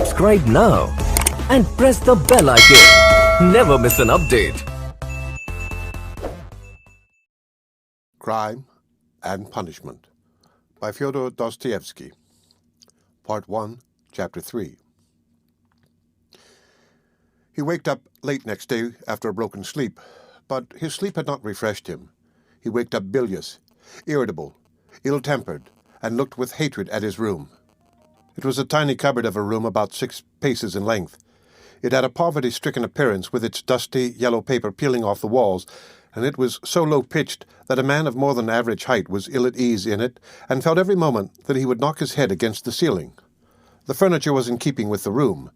subscribe now and press the bell icon. Never miss an update. Crime and Punishment by Fyodor Dostoevsky. Part 1, Chapter 3. He waked up late next day after a broken sleep, but his sleep had not refreshed him. He waked up bilious, irritable, ill-tempered, and looked with hatred at his room. It was a tiny cupboard of a room about 6 paces in length. It had a poverty-stricken appearance with its dusty yellow paper peeling off the walls, and it was so low-pitched that a man of more than average height was ill at ease in it and felt every moment that he would knock his head against the ceiling. The furniture was in keeping with the room.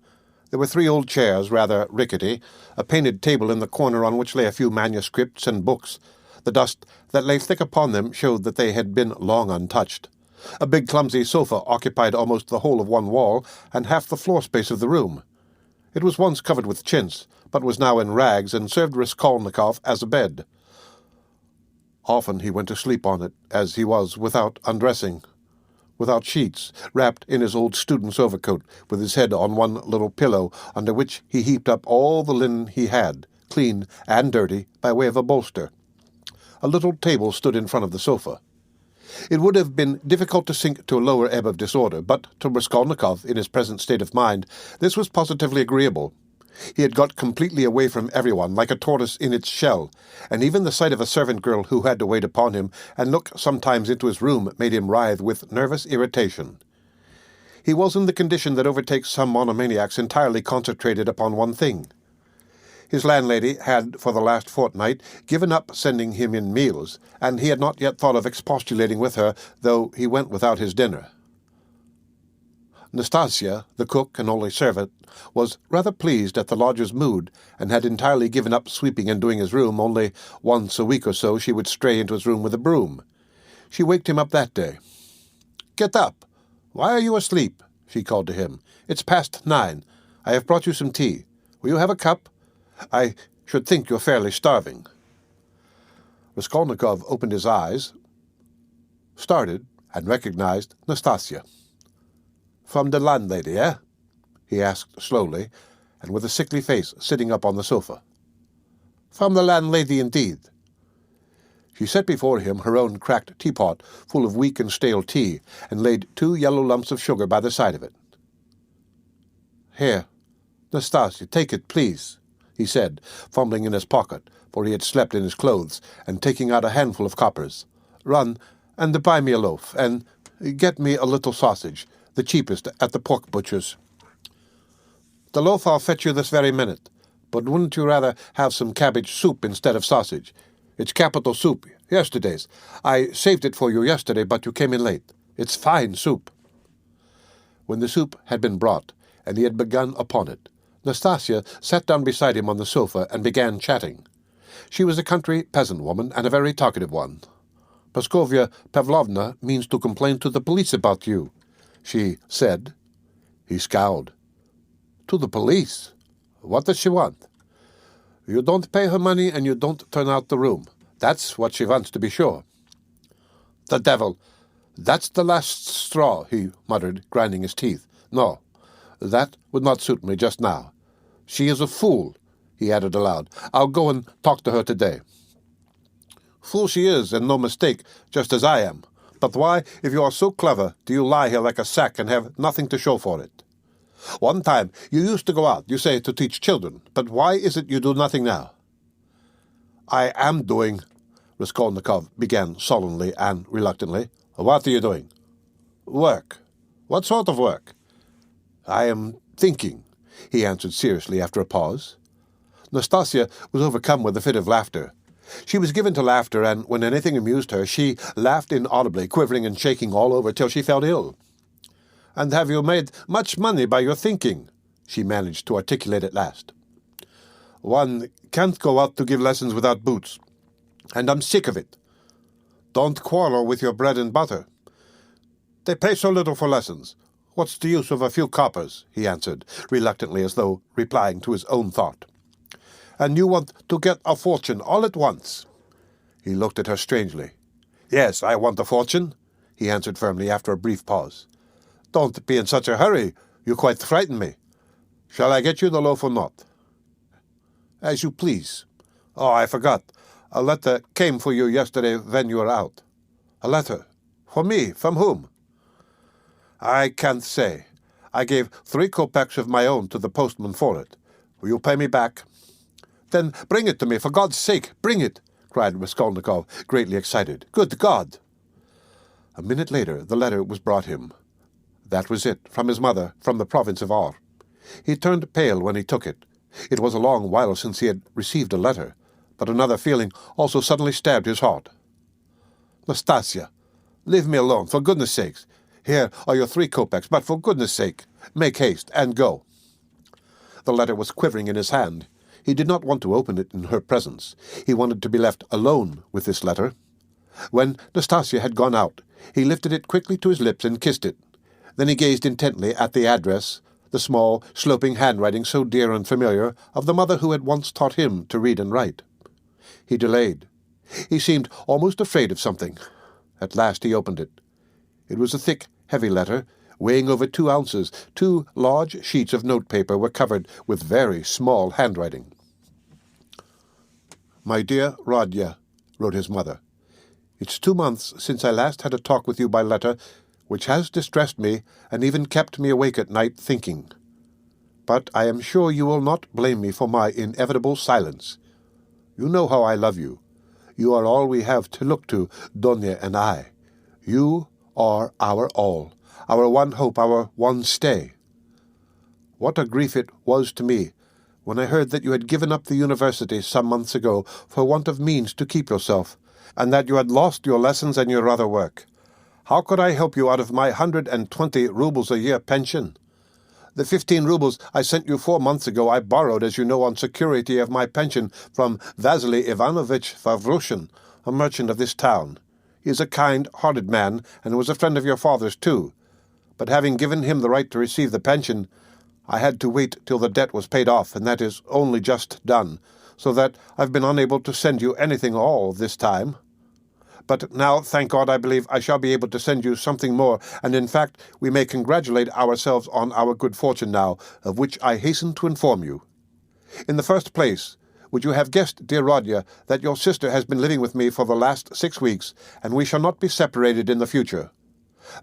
There were 3 old chairs, rather rickety, a painted table in the corner on which lay a few manuscripts and books. The dust that lay thick upon them showed that they had been long untouched. A big clumsy sofa occupied almost the whole of one wall and half the floor space of the room. It was once covered with chintz, but was now in rags and served Raskolnikov as a bed. Often he went to sleep on it, as he was, without undressing, without sheets, wrapped in his old student's overcoat, with his head on one little pillow, under which he heaped up all the linen he had, clean and dirty, by way of a bolster. A little table stood in front of the sofa. It would have been difficult to sink to a lower ebb of disorder, but to Raskolnikov, in his present state of mind, this was positively agreeable. He had got completely away from everyone, like a tortoise in its shell, and even the sight of a servant girl who had to wait upon him and look sometimes into his room made him writhe with nervous irritation. He was in the condition that overtakes some monomaniacs entirely concentrated upon one thing. His landlady had, for the last fortnight, given up sending him in meals, and he had not yet thought of expostulating with her, though he went without his dinner. Nastasia, the cook and only servant, was rather pleased at the lodger's mood, and had entirely given up sweeping and doing his room. Only once a week or so she would stray into his room with a broom. She waked him up that day. "Get up! Why are you asleep?" she called to him. "It's past 9. I have brought you some tea. Will you have a cup? I should think you're fairly starving." Raskolnikov opened his eyes, started, and recognized Nastasia. "From the landlady, eh?" he asked slowly, and with a sickly face, sitting up on the sofa. "From the landlady, indeed." She set before him her own cracked teapot full of weak and stale tea, and laid 2 yellow lumps of sugar by the side of it. "Here, Nastasia, take it, please," he said, fumbling in his pocket, for he had slept in his clothes, and taking out a handful of coppers. "Run and buy me a loaf, and get me a little sausage, the cheapest at the pork butcher's." "The loaf I'll fetch you this very minute, but wouldn't you rather have some cabbage soup instead of sausage? It's capital soup, yesterday's. I saved it for you yesterday, but you came in late. It's fine soup." When the soup had been brought, and he had begun upon it, Nastasia sat down beside him on the sofa and began chatting. She was a country peasant woman, and a very talkative one. "Praskovya Pavlovna means to complain to the police about you," she said. He scowled. "To the police? What does she want?" "You don't pay her money, and you don't turn out the room. That's what she wants, to be sure." "The devil! That's the last straw," he muttered, grinding his teeth. "No, that would not suit me just now. She is a fool," he added aloud. "I'll go and talk to her today." "Fool she is, and no mistake, just as I am. But why, if you are so clever, do you lie here like a sack and have nothing to show for it? One time you used to go out, you say, to teach children, but why is it you do nothing now?" "I am doing," Raskolnikov began sullenly and reluctantly. "What are you doing?" "Work." "What sort of work?" "I am thinking," he answered seriously after a pause. Nastasia was overcome with a fit of laughter. She was given to laughter, and when anything amused her, she laughed inaudibly, quivering and shaking all over till she felt ill. "And have you made much money by your thinking?" she managed to articulate at last. "One can't go out to give lessons without boots, and I'm sick of it." "Don't quarrel with your bread and butter. They pay so little for lessons. What's the use of a few coppers?" he answered, reluctantly, as though replying to his own thought. "And you want to get a fortune all at once?" He looked at her strangely. "Yes, I want a fortune," he answered firmly after a brief pause. "Don't be in such a hurry. You quite frighten me. Shall I get you the loaf or not? As you please. Oh, I forgot. A letter came for you yesterday when you were out. A letter? For me? From whom? I can't say. I gave 3 kopecks of my own to the postman for it. Will you pay me back? Then bring it to me, for God's sake, bring it, cried Raskolnikov, greatly excited. Good God! A minute later, the letter was brought him. That was it, from his mother, from the province of R. He turned pale when he took it. It was a long while since he had received a letter, but another feeling also suddenly stabbed his heart. Nastasia, leave me alone, for goodness' sakes. Here are your 3 kopecks, but for goodness' sake, make haste and go. The letter was quivering in his hand. He did not want to open it in her presence. He wanted to be left alone with this letter. When Nastasia had gone out, he lifted it quickly to his lips and kissed it. Then he gazed intently at the address, the small, sloping handwriting so dear and familiar, of the mother who had once taught him to read and write. He delayed. He seemed almost afraid of something. At last he opened it. It was a thick, heavy letter, weighing over 2 ounces. 2 large sheets of notepaper were covered with very small handwriting. My dear Rodya, wrote his mother, it's 2 months since I last had a talk with you by letter, which has distressed me and even kept me awake at night thinking. But I am sure you will not blame me for my inevitable silence. You know how I love you. You are all we have to look to, Donya and I. You are our all, our one hope, our one stay. What a grief it was to me when I heard that you had given up the university some months ago for want of means to keep yourself, and that you had lost your lessons and your other work. How could I help you out of my 120 rubles a year pension? The 15 rubles I sent you 4 months ago I borrowed, as you know, on security of my pension from Vasily Ivanovich Favrushin, a merchant of this town. He is a kind-hearted man, and was a friend of your father's too. But having given him the right to receive the pension, I had to wait till the debt was paid off, and that is only just done, so that I've been unable to send you anything all this time. But now, thank God, I believe I shall be able to send you something more, and in fact we may congratulate ourselves on our good fortune now, of which I hasten to inform you. In the first place, would you have guessed, dear Rodya, that your sister has been living with me for the last 6 weeks, and we shall not be separated in the future?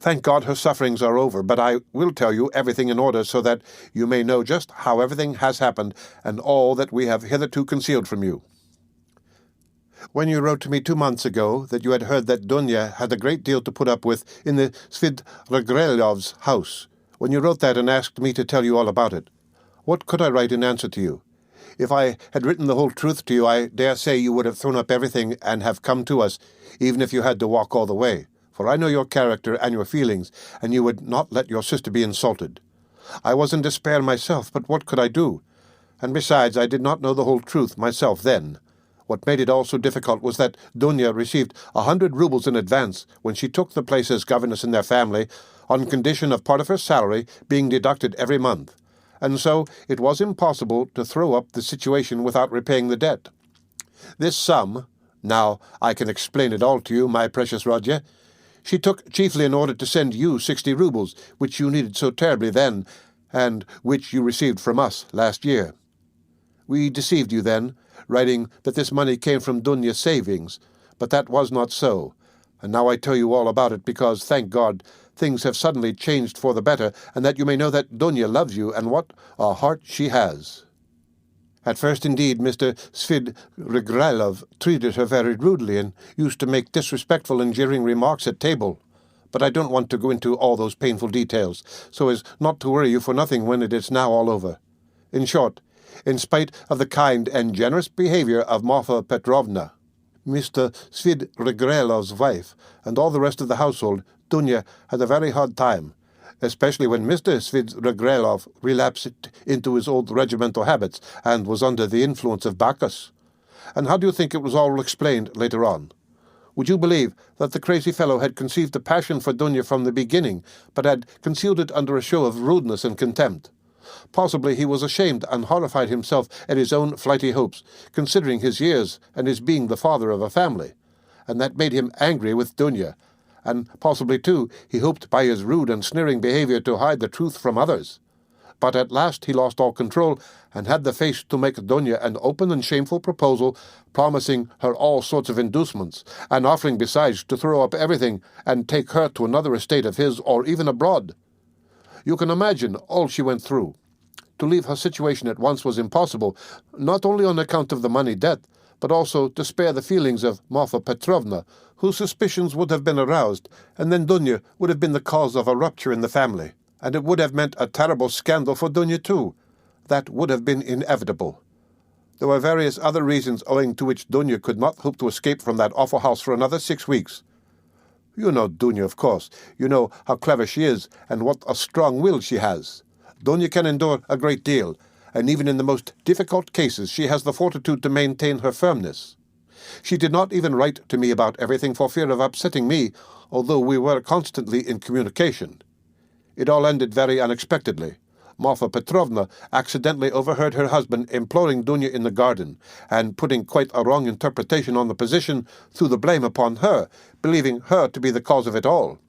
Thank God her sufferings are over, but I will tell you everything in order so that you may know just how everything has happened and all that we have hitherto concealed from you. When you wrote to me 2 months ago that you had heard that Dunya had a great deal to put up with in the Svidrigaïlov's house, when you wrote that and asked me to tell you all about it, what could I write in answer to you? If I had written the whole truth to you, I dare say you would have thrown up everything and have come to us, even if you had to walk all the way. For I know your character and your feelings, and you would not let your sister be insulted. I was in despair myself, but what could I do? And besides, I did not know the whole truth myself then. What made it all so difficult was that Dunya received 100 rubles in advance when she took the place as governess in their family, on condition of part of her salary being deducted every month. And so it was impossible to throw up the situation without repaying the debt. This sum, now I can explain it all to you, my precious Rodya, she took chiefly in order to send you 60 rubles, which you needed so terribly then, and which you received from us last year. We deceived you then, writing that this money came from Dunya's savings, but that was not so, and now I tell you all about it because, thank God, things have suddenly changed for the better, and that you may know that Dunya loves you, and what a heart she has. At first, indeed, Mr. Svidrigaïlov treated her very rudely and used to make disrespectful and jeering remarks at table. But I don't want to go into all those painful details, so as not to worry you for nothing when it is now all over. In short, in spite of the kind and generous behavior of Marfa Petrovna, Mr. Svidrigaïlov's wife, and all the rest of the household, Dunya had a very hard time, especially when Mr. Svidrigaïlov relapsed into his old regimental habits and was under the influence of Bacchus. And how do you think it was all explained later on? Would you believe that the crazy fellow had conceived a passion for Dunya from the beginning, but had concealed it under a show of rudeness and contempt? Possibly he was ashamed and horrified himself at his own flighty hopes, considering his years and his being the father of a family, and that made him angry with Dunya, and possibly, too, he hoped by his rude and sneering behavior to hide the truth from others. but at last he lost all control and had the face to make Dunya an open and shameful proposal, promising her all sorts of inducements, and offering besides to throw up everything and take her to another estate of his or even abroad. You can imagine all she went through. To leave her situation at once was impossible, not only on account of the money debt, but also to spare the feelings of Marfa Petrovna, whose suspicions would have been aroused, and then Dunya would have been the cause of a rupture in the family, and it would have meant a terrible scandal for Dunya too. That would have been inevitable. There were various other reasons owing to which Dunya could not hope to escape from that awful house for another 6 weeks. You know Dunya, of course. You know how clever she is, and what a strong will she has. Dunya can endure a great deal, and even in the most difficult cases she has the fortitude to maintain her firmness. She did not even write to me about everything for fear of upsetting me, although we were constantly in communication. It all ended very unexpectedly. Marfa Petrovna accidentally overheard her husband imploring Dunya in the garden, and putting quite a wrong interpretation on the position, threw the blame upon her, believing her to be the cause of it all.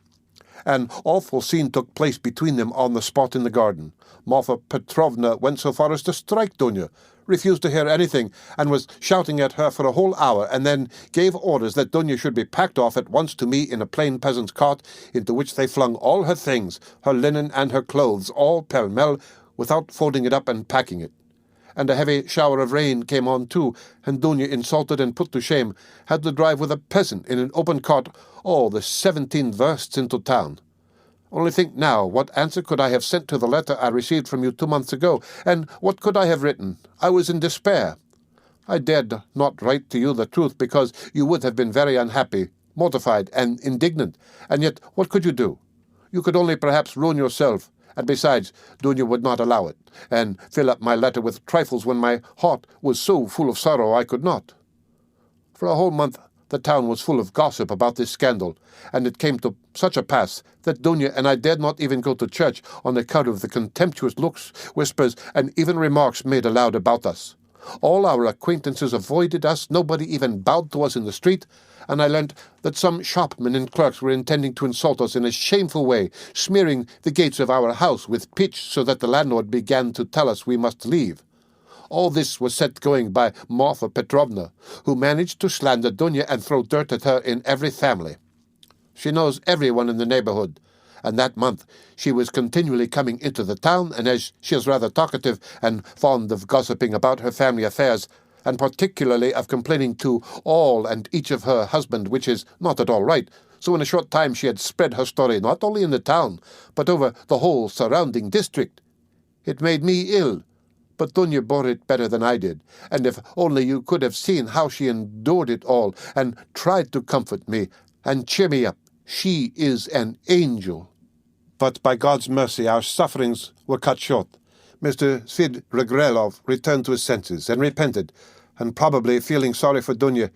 An awful scene took place between them on the spot in the garden. Marfa Petrovna went so far as to strike Dunya, refused to hear anything, and was shouting at her for a whole hour, and then gave orders that Dunya should be packed off at once to me in a plain peasant's cart, into which they flung all her things, her linen and her clothes, all pell-mell, without folding it up and packing it. And a heavy shower of rain came on too, and Dunya, insulted and put to shame, had to drive with a peasant in an open cart all the 17 versts into town. Only think now, what answer could I have sent to the letter I received from you 2 months ago, and what could I have written? I was in despair. I dared not write to you the truth, because you would have been very unhappy, mortified, and indignant, and yet what could you do? You could only perhaps ruin yourself, and besides, Dunya would not allow it, and fill up my letter with trifles when my heart was so full of sorrow I could not. For a whole month the town was full of gossip about this scandal, and it came to such a pass that Dunya and I dared not even go to church on account of the contemptuous looks, whispers, and even remarks made aloud about us. All our acquaintances avoided us, nobody even bowed to us in the street, and I learnt that some shopmen and clerks were intending to insult us in a shameful way, smearing the gates of our house with pitch so that the landlord began to tell us we must leave. All this was set going by Marfa Petrovna, who managed to slander Dunya and throw dirt at her in every family. She knows everyone in the neighborhood, and that month she was continually coming into the town, and as she is rather talkative and fond of gossiping about her family affairs, and particularly of complaining to all and each of her husband, which is not at all right, so in a short time she had spread her story not only in the town, but over the whole surrounding district. It made me ill, but Dunya bore it better than I did, and if only you could have seen how she endured it all, and tried to comfort me, and cheer me up. She is an angel. But by God's mercy our sufferings were cut short. Mr. Svid Regrelov returned to his senses, and repented, and probably feeling sorry for Dunya,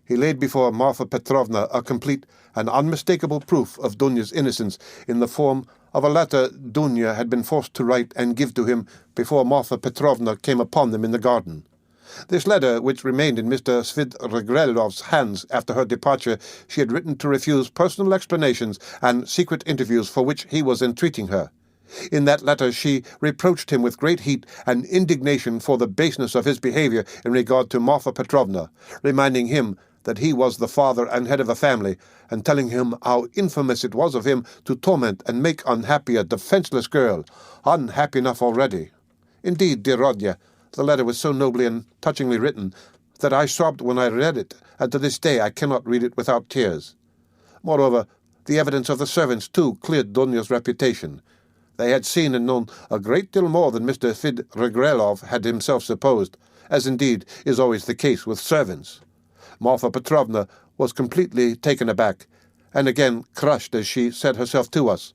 he laid before Marfa Petrovna a complete and unmistakable proof of Dunya's innocence in the form of a letter Dunya had been forced to write and give to him before Marfa Petrovna came upon them in the garden. This letter, which remained in Mr. Svid Regrelov's hands after her departure, she had written to refuse personal explanations and secret interviews for which he was entreating her. In that letter she reproached him with great heat and indignation for the baseness of his behavior in regard to Marfa Petrovna, reminding him that he was the father and head of a family, and telling him how infamous it was of him to torment and make unhappy a defenseless girl, unhappy enough already. Indeed, dear Rodya, the letter was so nobly and touchingly written that I sobbed when I read it, and to this day I cannot read it without tears. Moreover, the evidence of the servants, too, cleared Dunya's reputation. They had seen and known a great deal more than Mr. Svid Regrelov had himself supposed, as indeed is always the case with servants. Marfa Petrovna was completely taken aback, and again crushed as she said herself to us.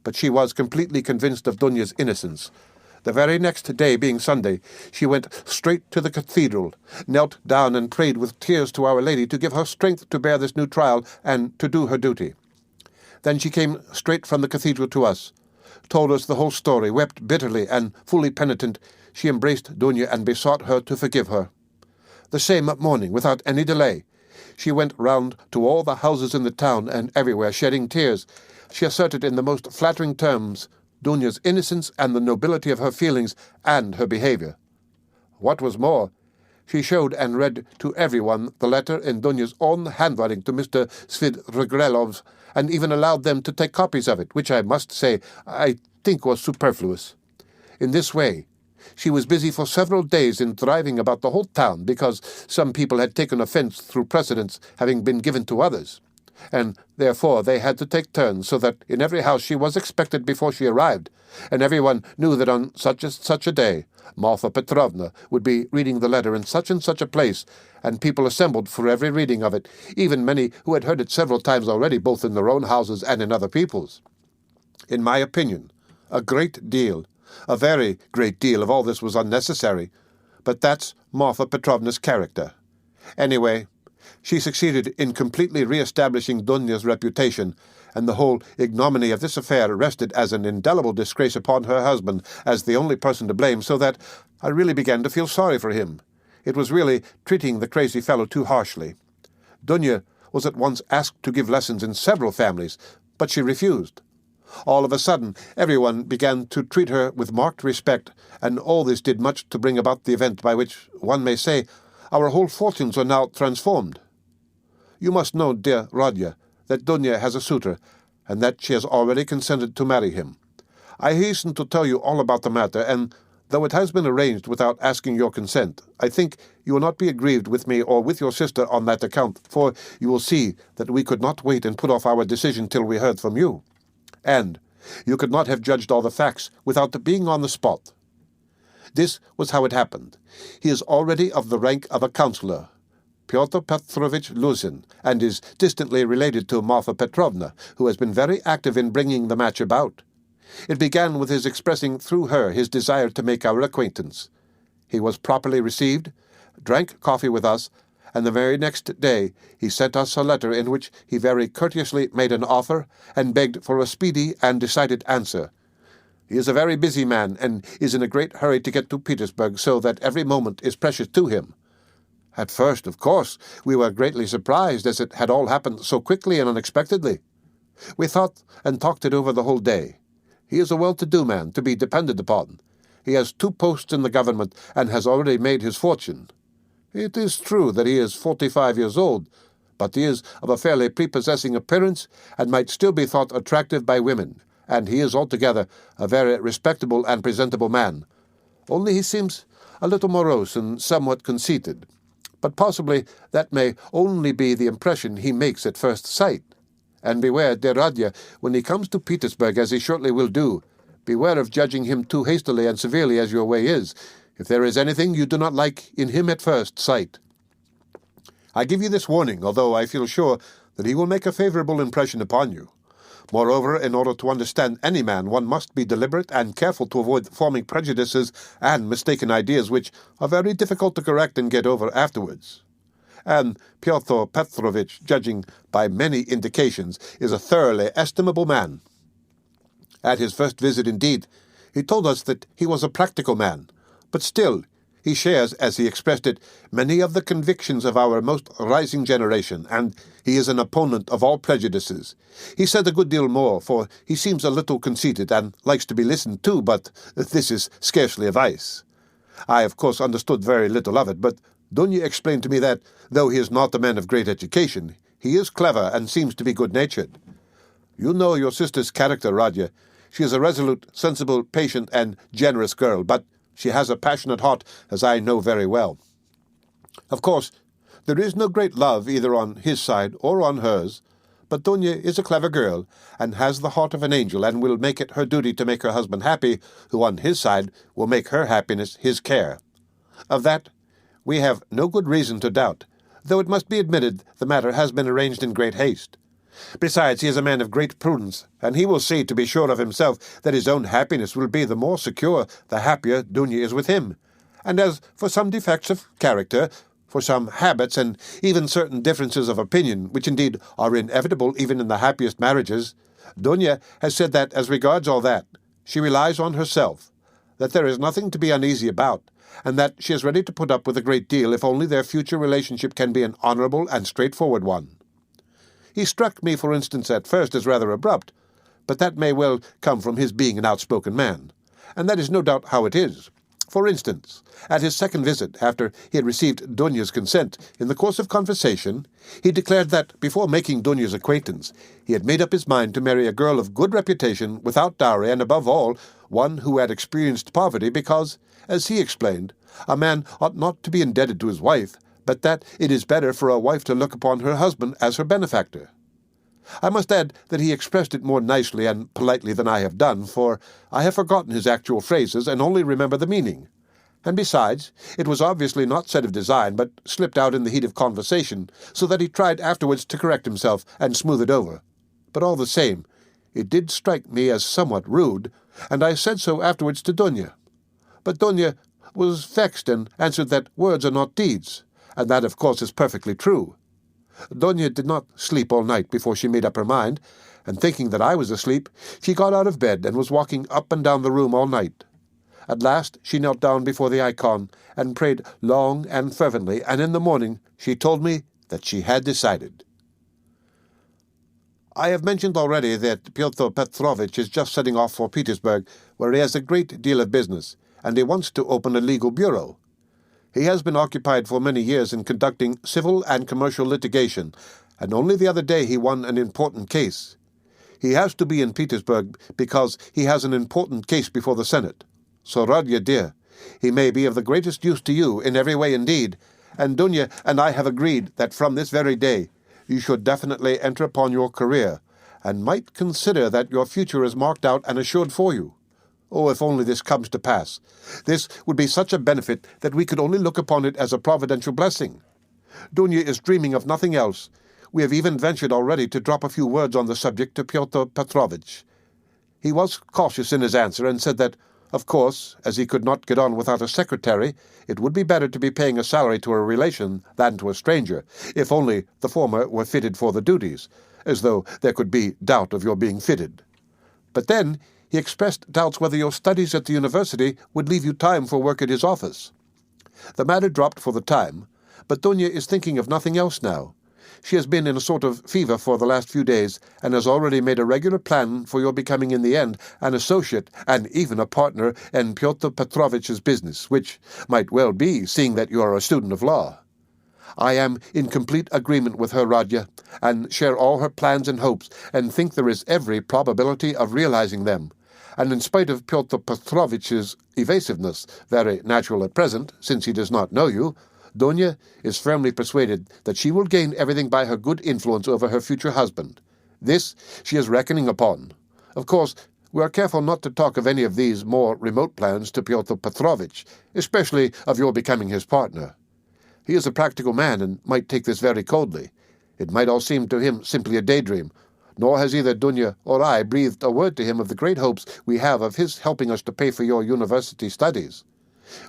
But she was completely convinced of Dunya's innocence. The very next day, being Sunday, she went straight to the cathedral, knelt down and prayed with tears to Our Lady to give her strength to bear this new trial and to do her duty. Then she came straight from the cathedral to us, told us the whole story, wept bitterly, and, fully penitent, she embraced Dunya and besought her to forgive her. The same morning, without any delay, she went round to all the houses in the town and everywhere, shedding tears. She asserted in the most flattering terms Dunya's innocence and the nobility of her feelings and her behavior. What was more, she showed and read to everyone the letter in Dunya's own handwriting to Mr. Svidrigailov, and even allowed them to take copies of it, which I must say I think was superfluous. In this way, she was busy for several days in driving about the whole town, because some people had taken offense through precedence having been given to others, and therefore they had to take turns, so that in every house she was expected before she arrived, and everyone knew that on such a day Marfa Petrovna would be reading the letter in such and such a place, and people assembled for every reading of it, even many who had heard it several times already, both in their own houses and in other people's. In my opinion, a very great deal of all this was unnecessary, but that's Marfa Petrovna's character. Anyway, she succeeded in completely re-establishing Dunya's reputation, and the whole ignominy of this affair rested as an indelible disgrace upon her husband as the only person to blame, so that I really began to feel sorry for him. It was really treating the crazy fellow too harshly. Dunya was at once asked to give lessons in several families, but she refused. All of a sudden, everyone began to treat her with marked respect, and all this did much to bring about the event by which, one may say, our whole fortunes are now transformed. You must know, dear Rodya, that Dunya has a suitor, and that she has already consented to marry him. I hasten to tell you all about the matter, and though it has been arranged without asking your consent, I think you will not be aggrieved with me or with your sister on that account, for you will see that we could not wait and put off our decision till we heard from you. And you could not have judged all the facts without being on the spot. This was how it happened. He is already of the rank of a councillor, Pyotr Petrovich Luzin, and is distantly related to Marfa Petrovna, who has been very active in bringing the match about. It began with his expressing through her his desire to make our acquaintance. He was properly received, drank coffee with us, and the very next day he sent us a letter in which he very courteously made an offer and begged for a speedy and decided answer. He is a very busy man, and is in a great hurry to get to Petersburg, so that every moment is precious to him. At first, of course, we were greatly surprised, as it had all happened so quickly and unexpectedly. We thought and talked it over the whole day. He is a well-to-do man, to be depended upon. He has 2 posts in the government, and has already made his fortune. It is true that he is 45 years old, but he is of a fairly prepossessing appearance, and might still be thought attractive by women, and he is altogether a very respectable and presentable man. Only he seems a little morose and somewhat conceited. But possibly that may only be the impression he makes at first sight. And beware, dear Radya, when he comes to Petersburg, as he shortly will do, beware of judging him too hastily and severely as your way is, if there is anything you do not like in him at first sight. I give you this warning, although I feel sure that he will make a favorable impression upon you. Moreover, in order to understand any man, one must be deliberate and careful to avoid forming prejudices and mistaken ideas which are very difficult to correct and get over afterwards. And Pyotr Petrovich, judging by many indications, is a thoroughly estimable man. At his first visit, indeed, he told us that he was a practical man, but still he shares, as he expressed it, many of the convictions of our most rising generation, and he is an opponent of all prejudices. He said a good deal more, for he seems a little conceited and likes to be listened to, but this is scarcely a vice. I, of course, understood very little of it, but Dunya explained to me that, though he is not a man of great education, he is clever and seems to be good-natured. You know your sister's character, Radya. She is a resolute, sensible, patient, and generous girl, but she has a passionate heart, as I know very well. Of course, there is no great love either on his side or on hers, but Dunya is a clever girl, and has the heart of an angel, and will make it her duty to make her husband happy, who on his side will make her happiness his care. Of that we have no good reason to doubt, though it must be admitted the matter has been arranged in great haste. Besides, he is a man of great prudence, and he will see, to be sure of himself, that his own happiness will be the more secure the happier Dunya is with him. And as for some defects of character, for some habits, and even certain differences of opinion, which indeed are inevitable even in the happiest marriages, Dunya has said that, as regards all that, she relies on herself, that there is nothing to be uneasy about, and that she is ready to put up with a great deal if only their future relationship can be an honorable and straightforward one. He struck me, for instance, at first as rather abrupt, but that may well come from his being an outspoken man, and that is no doubt how it is. For instance, at his second visit, after he had received Dunya's consent, in the course of conversation, he declared that, before making Dunya's acquaintance, he had made up his mind to marry a girl of good reputation, without dowry, and above all, one who had experienced poverty, because, as he explained, a man ought not to be indebted to his wife, but that it is better for a wife to look upon her husband as her benefactor. I must add that he expressed it more nicely and politely than I have done, for I have forgotten his actual phrases and only remember the meaning. And besides, it was obviously not said of design, but slipped out in the heat of conversation, so that he tried afterwards to correct himself and smooth it over. But all the same, it did strike me as somewhat rude, and I said so afterwards to Dunya. But Dunya was vexed and answered that words are not deeds, and that, of course, is perfectly true. Dunya did not sleep all night before she made up her mind, and thinking that I was asleep, she got out of bed and was walking up and down the room all night. At last she knelt down before the icon and prayed long and fervently, and in the morning she told me that she had decided. I have mentioned already that Fyodor Petrovich is just setting off for Petersburg, where he has a great deal of business, and he wants to open a legal bureau. He has been occupied for many years in conducting civil and commercial litigation, and only the other day he won an important case. He has to be in Petersburg because he has an important case before the Senate. So, Radya dear, he may be of the greatest use to you in every way indeed, and Dunya and I have agreed that from this very day you should definitely enter upon your career, and might consider that your future is marked out and assured for you. Oh, if only this comes to pass! This would be such a benefit that we could only look upon it as a providential blessing. Dunya is dreaming of nothing else. We have even ventured already to drop a few words on the subject to Fyodor Petrovich. He was cautious in his answer and said that, of course, as he could not get on without a secretary, it would be better to be paying a salary to a relation than to a stranger, if only the former were fitted for the duties, as though there could be doubt of your being fitted. But then he expressed doubts whether your studies at the university would leave you time for work at his office. The matter dropped for the time, but Dunya is thinking of nothing else now. She has been in a sort of fever for the last few days, and has already made a regular plan for your becoming in the end an associate and even a partner in Fyodor Petrovich's business, which might well be, seeing that you are a student of law. I am in complete agreement with her, Radya, and share all her plans and hopes, and think there is every probability of realizing them. And in spite of Fyodor Petrovich's evasiveness, very natural at present, since he does not know you, Dunya is firmly persuaded that she will gain everything by her good influence over her future husband. This she is reckoning upon. Of course, we are careful not to talk of any of these more remote plans to Fyodor Petrovich, especially of your becoming his partner. He is a practical man and might take this very coldly. It might all seem to him simply a daydream, nor has either Dunya or I breathed a word to him of the great hopes we have of his helping us to pay for your university studies.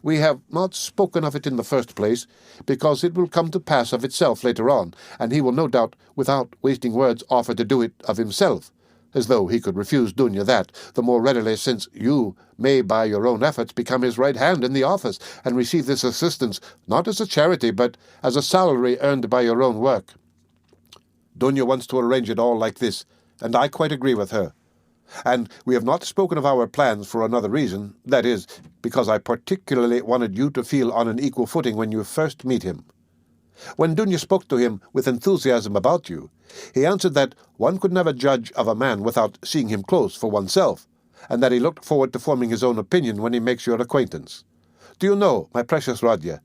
We have not spoken of it in the first place, because it will come to pass of itself later on, and he will no doubt, without wasting words, offer to do it of himself, as though he could refuse Dunya that, the more readily since you may by your own efforts become his right hand in the office, and receive this assistance not as a charity, but as a salary earned by your own work. Dunya wants to arrange it all like this, and I quite agree with her. And we have not spoken of our plans for another reason, that is, because I particularly wanted you to feel on an equal footing when you first meet him. When Dunya spoke to him with enthusiasm about you, he answered that one could never judge of a man without seeing him close for oneself, and that he looked forward to forming his own opinion when he makes your acquaintance. Do you know, my precious Radya,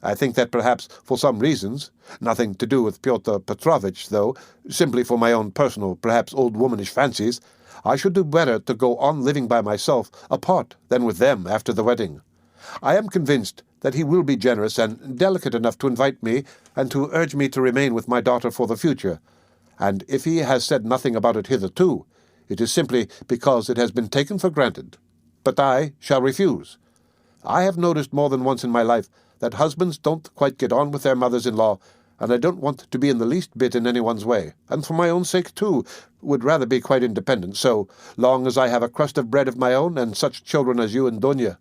I think that perhaps for some reasons, nothing to do with Fyodor Petrovich, though, simply for my own personal, perhaps old womanish fancies, I should do better to go on living by myself apart than with them after the wedding. I am convinced that he will be generous and delicate enough to invite me and to urge me to remain with my daughter for the future, and if he has said nothing about it hitherto, it is simply because it has been taken for granted. But I shall refuse. I have noticed more than once in my life that husbands don't quite get on with their mothers-in-law, and I don't want to be in the least bit in anyone's way, and for my own sake, too, would rather be quite independent, so long as I have a crust of bread of my own and such children as you and Dunya.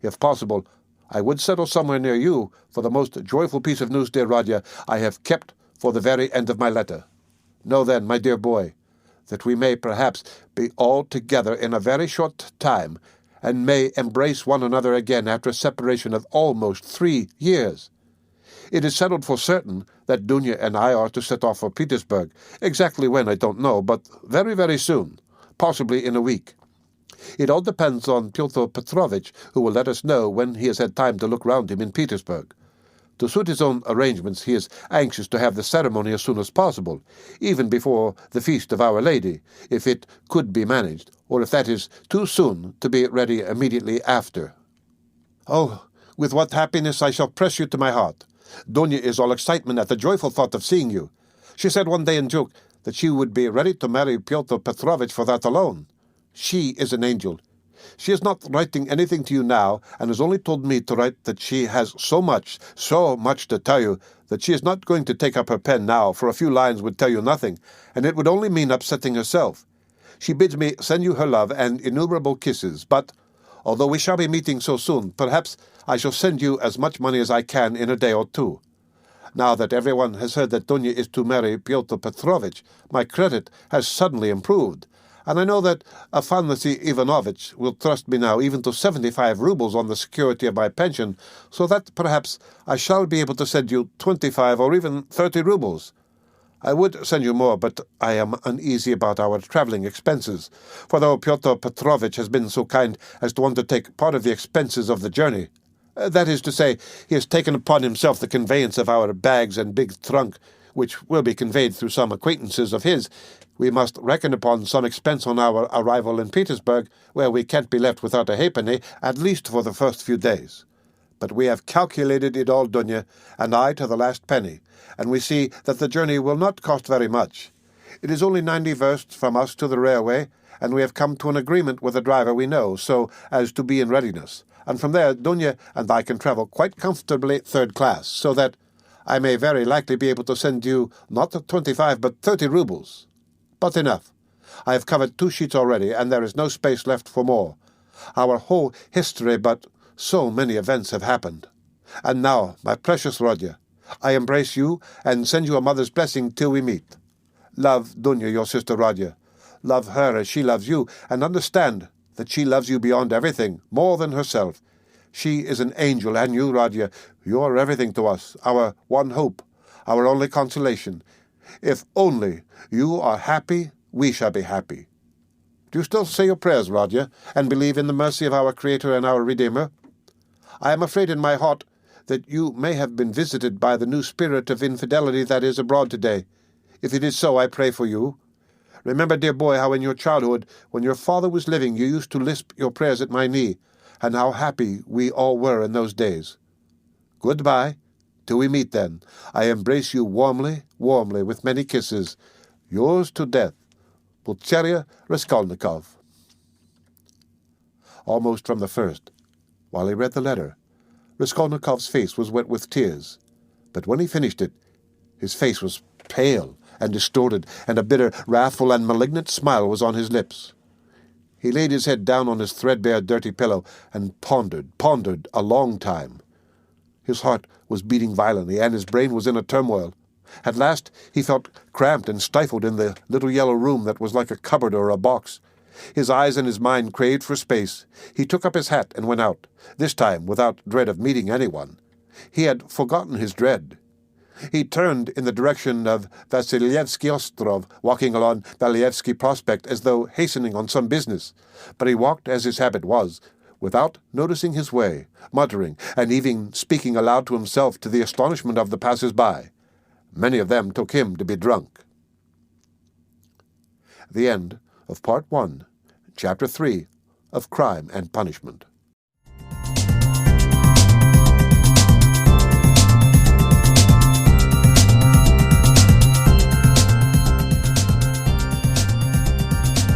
If possible, I would settle somewhere near you, for the most joyful piece of news, dear Radya, I have kept for the very end of my letter. Know then, my dear boy, that we may perhaps be all together in a very short time, and may embrace one another again after a separation of almost 3 years. It is settled for certain that Dunya and I are to set off for Petersburg. Exactly when, I don't know, but very, very soon, possibly in a week. It all depends on Pyotr Petrovitch, who will let us know when he has had time to look round him in Petersburg. To suit his own arrangements, he is anxious to have the ceremony as soon as possible, even before the Feast of Our Lady, if it could be managed, or if that is too soon, to be ready immediately after. Oh, with what happiness I shall press you to my heart. Dunya is all excitement at the joyful thought of seeing you. She said one day in joke that she would be ready to marry Pyotr Petrovitch for that alone. She is an angel. She is not writing anything to you now, and has only told me to write that she has so much to tell you, that she is not going to take up her pen now, for a few lines would tell you nothing, and it would only mean upsetting herself. She bids me send you her love and innumerable kisses, but, although we shall be meeting so soon, perhaps I shall send you as much money as I can in a day or two. Now that everyone has heard that Dunya is to marry Pyotr Petrovitch, my credit has suddenly improved, and I know that Afanasy Ivanovitch will trust me now even to 75 rubles on the security of my pension, so that perhaps I shall be able to send you 25 or even 30 rubles. I would send you more, but I am uneasy about our travelling expenses, for though Pyotr Petrovitch has been so kind as to undertake part of the expenses of the journey, that is to say, he has taken upon himself the conveyance of our bags and big trunk, which will be conveyed through some acquaintances of his, we must reckon upon some expense on our arrival in Petersburg, where we can't be left without a halfpenny, at least for the first few days. But we have calculated it all, Dunya, and I to the last penny, and we see that the journey will not cost very much. It is only 90 versts from us to the railway, and we have come to an agreement with a driver we know, so as to be in readiness. And from there, Dunya and I can travel quite comfortably third class, so that I may very likely be able to send you not 25 but 30 rubles. But enough. I have covered 2 sheets already, and there is no space left for more. Our whole history, but so many events have happened. And now, my precious Rodya, I embrace you and send you a mother's blessing till we meet. Love Dunya, your sister Rodya. Love her as she loves you, and understand that she loves you beyond everything, more than herself. She is an angel, and you, Rodya, you are everything to us, our one hope, our only consolation. If only you are happy, we shall be happy. Do you still say your prayers, Rodya, and believe in the mercy of our Creator and our Redeemer? I am afraid in my heart that you may have been visited by the new spirit of infidelity that is abroad today. If it is so, I pray for you. Remember, dear boy, how in your childhood, when your father was living, you used to lisp your prayers at my knee, and how happy we all were in those days. Goodbye. Till we meet then, I embrace you warmly, warmly, with many kisses. Yours to death, Pulcheria Raskolnikov. Almost from the first, while he read the letter, Raskolnikov's face was wet with tears. But when he finished it, his face was pale and distorted, and a bitter, wrathful, and malignant smile was on his lips. He laid his head down on his threadbare, dirty pillow, and pondered a long time. His heart was beating violently, and his brain was in a turmoil. At last he felt cramped and stifled in the little yellow room that was like a cupboard or a box. His eyes and his mind craved for space. He took up his hat and went out, this time without dread of meeting anyone. He had forgotten his dread. He turned in the direction of Vasilyevsky Ostrov, walking along Valievsky Prospect as though hastening on some business. But he walked as his habit was, without noticing his way, muttering, and even speaking aloud to himself, to the astonishment of the passers-by. Many of them took him to be drunk. The end of Part 1, Chapter 3 of Crime and Punishment.